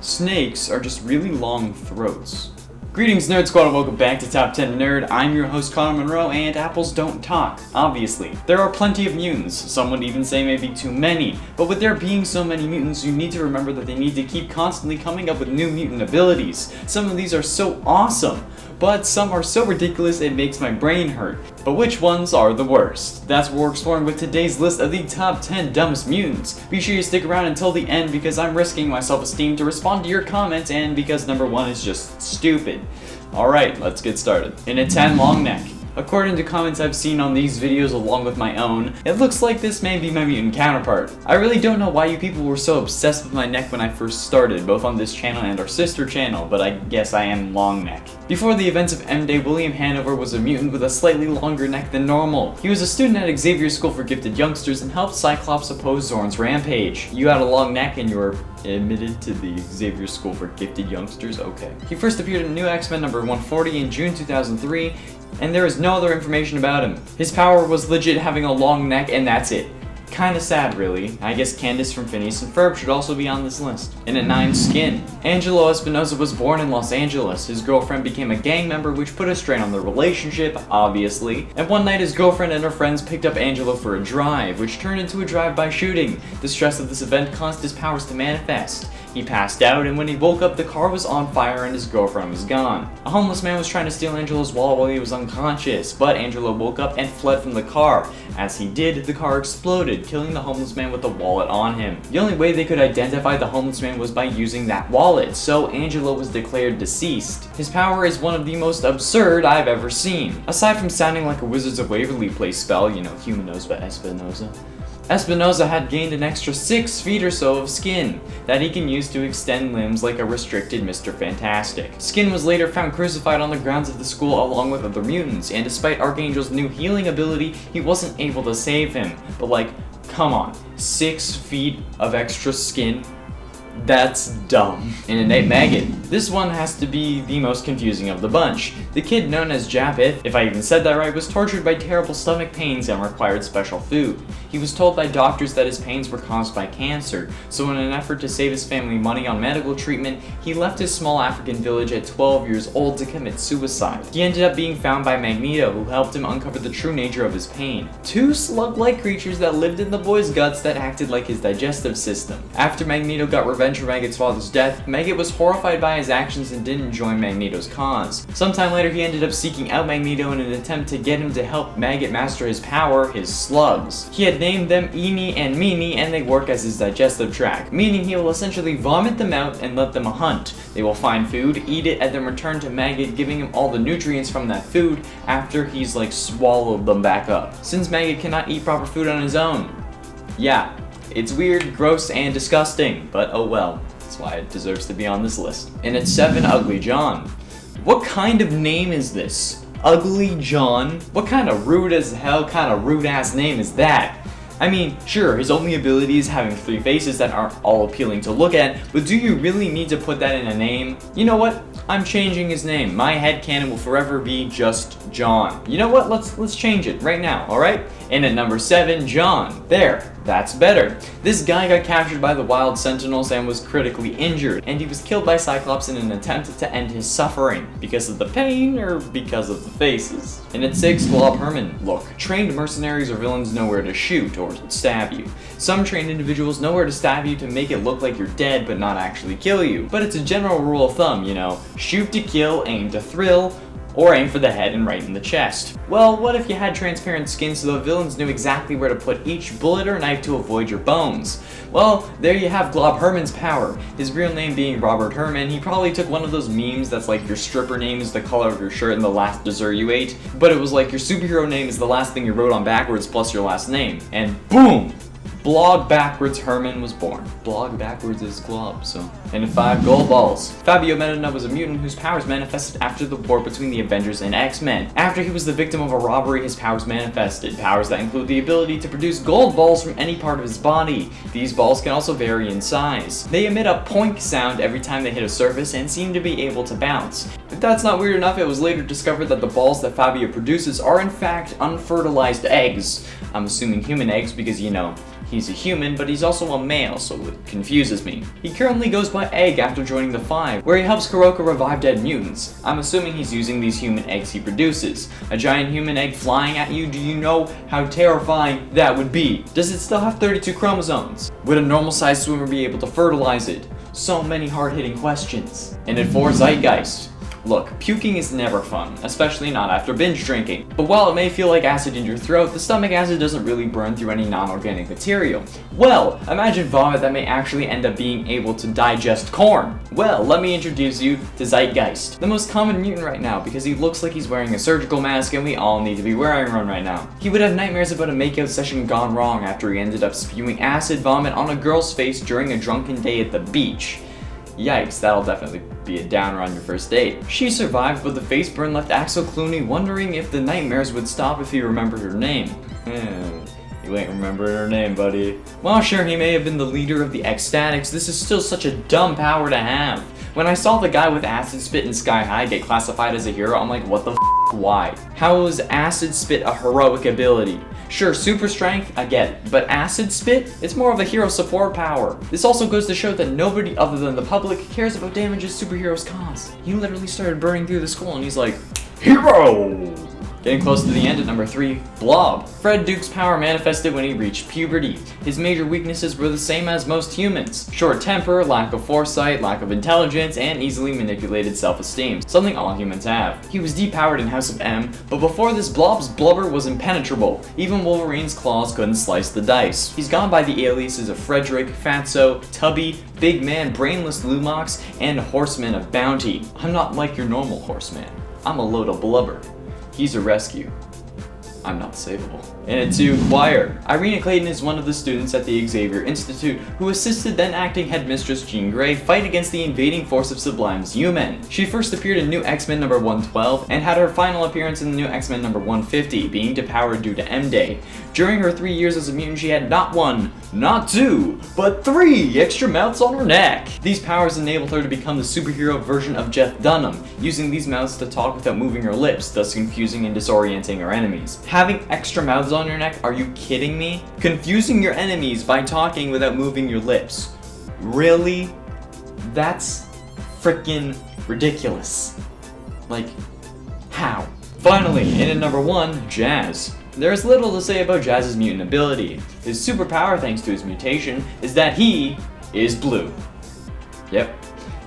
Snakes are just really long throats. Greetings, Nerd Squad, and welcome back to Top 10 Nerd. I'm your host, Connor Monroe, and apples don't talk, obviously. There are plenty of mutants, some would even say maybe too many, but with there being so many mutants, you need to remember that they need to keep constantly coming up with new mutant abilities. Some of these are so awesome, but some are so ridiculous it makes my brain hurt. But which ones are the worst? That's what we're exploring with today's list of the top 10 dumbest mutants. Be sure you stick around until the end because I'm risking my self-esteem to respond to your comments and because number 1 is just stupid. Alright, let's get started. In a 10, long neck. According to comments I've seen on these videos along with my own, it looks like this may be my mutant counterpart. I really don't know why you people were so obsessed with my neck when I first started, both on this channel and our sister channel, but I guess I am long neck. Before the events of M-Day, William Hanover was a mutant with a slightly longer neck than normal. He was a student at Xavier's School for Gifted Youngsters and helped Cyclops oppose Zorn's rampage. You had a long neck and you were admitted to the Xavier School for Gifted Youngsters? Okay. He first appeared in New X-Men number 140 in June 2003, and there is no other information about him. His power was legit having a long neck, and that's it. Kinda sad, really. I guess Candace from Phineas and Ferb should also be on this list. And at 9, skin. Angelo Espinosa was born in Los Angeles. His girlfriend became a gang member, which put a strain on their relationship, obviously. And one night, his girlfriend and her friends picked up Angelo for a drive, which turned into a drive-by shooting. The stress of this event caused his powers to manifest. He passed out, and when he woke up, the car was on fire and his girlfriend was gone. A homeless man was trying to steal Angelo's wallet while he was unconscious, but Angelo woke up and fled from the car. As he did, the car exploded, killing the homeless man with the wallet on him. The only way they could identify the homeless man was by using that wallet, so Angelo was declared deceased. His power is one of the most absurd I've ever seen. Aside from sounding like a Wizards of Waverly Place spell, you know, Humanos by Espinosa, Espinosa had gained an extra 6 feet or so of skin that he can use to extend limbs like a restricted Mr. Fantastic. Skin was later found crucified on the grounds of the school along with other mutants, and despite Archangel's new healing ability, he wasn't able to save him. But like, come on, 6 feet of extra skin? That's dumb. In Innate Maggot. This one has to be the most confusing of the bunch. The kid known as Japeth, if I even said that right, was tortured by terrible stomach pains and required special food. He was told by doctors that his pains were caused by cancer, so in an effort to save his family money on medical treatment, he left his small African village at 12 years old to commit suicide. He ended up being found by Magneto, who helped him uncover the true nature of his pain. 2 slug-like creatures that lived in the boy's guts that acted like his digestive system. After Magneto got revenge for Maggot's father's death, Maggot was horrified by his actions and didn't join Magneto's cause. Sometime later, he ended up seeking out Magneto in an attempt to get him to help Maggot master his power, his slugs. He had named them Eenie and Meanie, and they work as his digestive tract, meaning he will essentially vomit them out and let them hunt. They will find food, eat it, and then return to Maggot, giving him all the nutrients from that food after he's like swallowed them back up. Since Maggot cannot eat proper food on his own. Yeah. It's weird, gross, and disgusting, but oh well. That's why it deserves to be on this list. And at 7, Ugly John. What kind of name is this? Ugly John? What kind of rude as hell kind of rude ass name is that? I mean, sure, his only ability is having 3 faces that aren't all appealing to look at, but do you really need to put that in a name? You know what? I'm changing his name. My headcanon will forever be just John. You know what? Let's change it right now, alright? And at number 7, John. There. That's better. This guy got captured by the Wild Sentinels and was critically injured, and he was killed by Cyclops in an attempt to end his suffering. Because of the pain, or because of the faces? And at 6, Glob Herman. Look, trained mercenaries or villains know where to shoot or stab you. Some trained individuals know where to stab you to make it look like you're dead but not actually kill you. But it's a general rule of thumb, you know, shoot to kill, aim to thrill, or aim for the head and right in the chest. Well, what if you had transparent skin so the villains knew exactly where to put each bullet or knife to avoid your bones? Well, there you have Glob Herman's power. His real name being Robert Herman, he probably took one of those memes that's like your stripper name is the color of your shirt and the last dessert you ate, but it was like your superhero name is the last thing you wrote on backwards plus your last name. And boom! Blog backwards Herman was born. Blog backwards is Glob, so. And at 5, Gold Balls. Fabio Medina was a mutant whose powers manifested after the war between the Avengers and X-Men. After he was the victim of a robbery, his powers manifested. Powers that include the ability to produce gold balls from any part of his body. These balls can also vary in size. They emit a poink sound every time they hit a surface and seem to be able to bounce. If that's not weird enough, it was later discovered that the balls that Fabio produces are in fact unfertilized eggs. I'm assuming human eggs because, you know, He's a human, but he's also a male, so it confuses me. He currently goes by Egg after joining the Five, where he helps Kuroko revive dead mutants. I'm assuming he's using these human eggs he produces. A giant human egg flying at you, do you know how terrifying that would be? Does it still have 32 chromosomes? Would a normal-sized swimmer be able to fertilize it? So many hard-hitting questions. And at 4, Zeitgeist. Look, puking is never fun, especially not after binge drinking. But while it may feel like acid in your throat, the stomach acid doesn't really burn through any non-organic material. Well, imagine vomit that may actually end up being able to digest corn. Well, let me introduce you to Zeitgeist, the most common mutant right now because he looks like he's wearing a surgical mask and we all need to be wearing one right now. He would have nightmares about a makeout session gone wrong after he ended up spewing acid vomit on a girl's face during a drunken day at the beach. Yikes, that'll definitely be a downer on your first date. She survived, but the face burn left Axel Clooney wondering if the nightmares would stop if he remembered her name. You ain't remembering her name, buddy. While sure, he may have been the leader of the Ecstatics, this is still such a dumb power to have. When I saw the guy with acid spit in Sky High get classified as a hero, I'm like, what the f***, why? How is acid spit a heroic ability? Sure, super strength, I get it, but acid spit? It's more of a hero support power. This also goes to show that nobody other than the public cares about damages superheroes cause. He literally started burning through the skull and he's like, hero! Getting close to the end at number 3, Blob. Fred Duke's power manifested when he reached puberty. His major weaknesses were the same as most humans. Short temper, lack of foresight, lack of intelligence, and easily manipulated self-esteem. Something all humans have. He was depowered in House of M, but before this Blob's blubber was impenetrable. Even Wolverine's claws couldn't slice the dice. He's gone by the aliases of Frederick, Fatso, Tubby, Big Man, Brainless Lumox, and Horseman of Bounty. I'm not like your normal horseman. I'm a load of blubber. He's a rescue. I'm not savable. And at 2, Choir. Irina Clayton is one of the students at the Xavier Institute who assisted then acting headmistress Jean Grey fight against the invading force of Sublime's U-Men. She first appeared in New X-Men number 112 and had her final appearance in the New X-Men number 150, being depowered due to M-Day. During her 3 years as a mutant, she had not 1, not 2, but 3 extra mouths on her neck. These powers enabled her to become the superhero version of Jeff Dunham, using these mouths to talk without moving her lips, thus confusing and disorienting her enemies. Having extra mouths on your neck? Are you kidding me? Confusing your enemies by talking without moving your lips. Really? That's freaking ridiculous. Like, how? Finally, in at number 1, Jazz. There is little to say about Jazz's mutant ability. His superpower, thanks to his mutation, is that he is blue. Yep.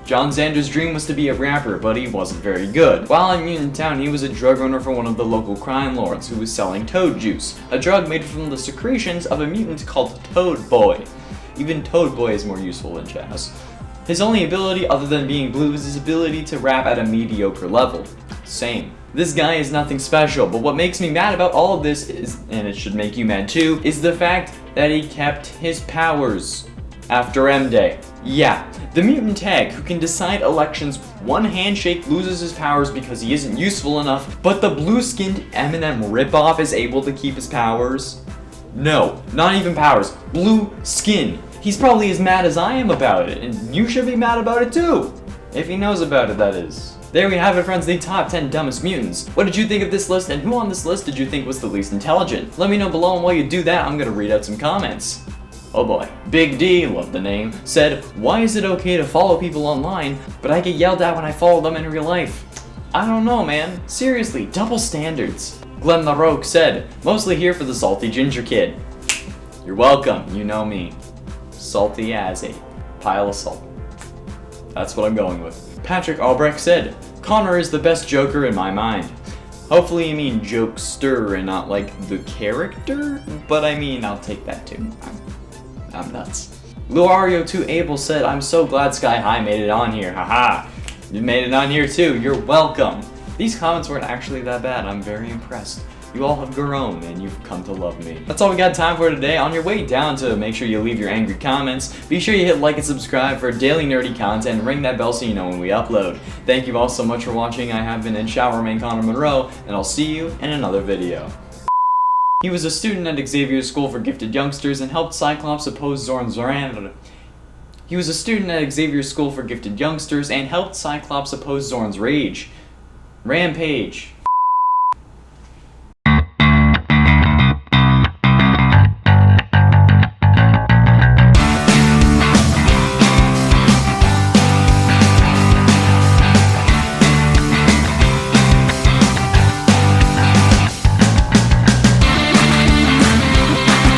John Xander's dream was to be a rapper, but he wasn't very good. While in Mutant Town, he was a drug runner for one of the local crime lords who was selling toad juice, a drug made from the secretions of a mutant called Toad Boy. Even Toad Boy is more useful than Jazz. His only ability other than being blue is his ability to rap at a mediocre level. Same. This guy is nothing special, but what makes me mad about all of this is, and it should make you mad too, is the fact that he kept his powers after M-Day. Yeah, the mutant tag who can decide elections one handshake loses his powers because he isn't useful enough, but the blue-skinned Eminem ripoff is able to keep his powers? No, not even powers, blue skin. He's probably as mad as I am about it, and you should be mad about it too. If he knows about it, that is. There we have it, friends, the top 10 dumbest mutants. What did you think of this list, and who on this list did you think was the least intelligent? Let me know below, and while you do that, I'm gonna read out some comments. Oh boy. Big D, love the name, said, why is it okay to follow people online, but I get yelled at when I follow them in real life? I don't know, man. Seriously, double standards. Glenn LaRoque said, mostly here for the salty ginger kid. You're welcome, you know me. Salty as a pile of salt. That's what I'm going with. Patrick Albrecht said, Connor is the best Joker in my mind. Hopefully you mean jokester and not like the character, but I mean, I'll take that too. I'm nuts. Luario2 Abel said, I'm so glad Sky High made it on here, haha. You made it on here too, you're welcome. These comments weren't actually that bad, I'm very impressed. You all have grown and you've come to love me. That's all we got time for today. On your way down to make sure you leave your angry comments, be sure you hit like and subscribe for daily nerdy content and ring that bell so you know when we upload. Thank you all so much for watching. I have been and shall remain Connor Monroe, and I'll see you in another video. He was a student at Xavier's School for Gifted Youngsters and helped Cyclops oppose Zorn's Rampage. He was a student at Xavier's School for Gifted Youngsters and helped Cyclops oppose Zorn's Rampage.